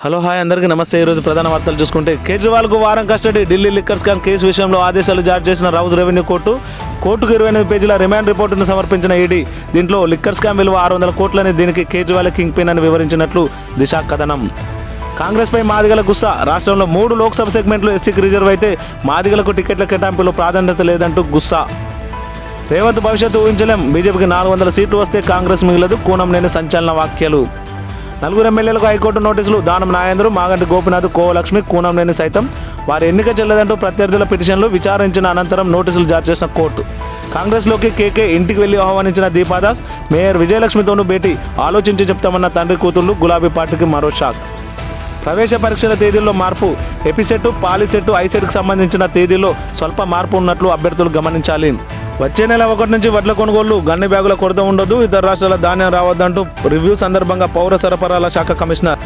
Hello hi అందరికీ నమస్తే. ఈరోజు ప్రధాన వార్తలు చూసుకుంటే కేజ్రీవాల్కు వారం custody. Delhi liquor scam case విషయంలో ఆదేశాలు జారీ చేసిన రౌజ్ రెవెన్యూ కోర్టుకు 28 పేజీల రిమాండ్ రిపోర్టును సమర్పించిన ఈడీ. దీంట్లో లిక్కర్ స్కామ్ విలువ 600 కోట్లని, దీనికి కేజ్రీవాల్ కింగ్ పిన్ అని వివరించినట్లు దిశ కథనం. కాంగ్రెస్పై మాదిగల గుస్సా. రాష్ట్రంలో 3 లోక్సభ సెగ్మెంట్లు ఎస్సీకి రిజర్వ్ అయితే మాదిగలకు టికెట్ల కేటాయింపులో ప్రాధాన్యత లేదంటూ గుస్సా. రేవంత్ భవిష్యత్తు ఊహించలేం. బీజేపీకి 400 సీట్లు వస్తే కాంగ్రెస్ మిగలదు. కూనంనేని సంచలన వ్యాఖ్యలు. 4 ఎమ్మెల్యేలకు హైకోర్టు నోటీసులు. దానం నాగేంద్ర, మాగంటి గోపినాథ్, కోవలక్ష్మి, కూనంనేని సైతం వారి ఎన్నిక చెల్లదంటూ ప్రత్యర్థుల పిటిషన్లు విచారించిన అనంతరం నోటీసులు జారీ చేసిన కోర్టు. కాంగ్రెస్లోకి కేకే ఇంటికి వెళ్లి ఆహ్వానించిన దీపాదాస్. మేయర్ విజయలక్ష్మితోనూ భేటీ. ఆలోచించి చెప్తామన్న తండ్రి కూతుళ్లు. గులాబీ పార్టీకి మరో షాక్. ప్రవేశ పరీక్షల తేదీల్లో మార్పు. ఎపిసెట్, పాలిసెట్, ఐసెట్కి సంబంధించిన తేదీల్లో స్వల్ప మార్పు ఉన్నట్లు అభ్యర్థులు గమనించాలి. వచ్చే నెల 1 నుంచి వడ్ల కొనుగోళ్లు. గన్ని బ్యాగుల కొరత ఉండొద్దు. ఇతర రాష్ట్రాల ధాన్యం రావద్దంటూ రివ్యూ సందర్భంగా పౌర సరఫరాల శాఖ కమిషనర్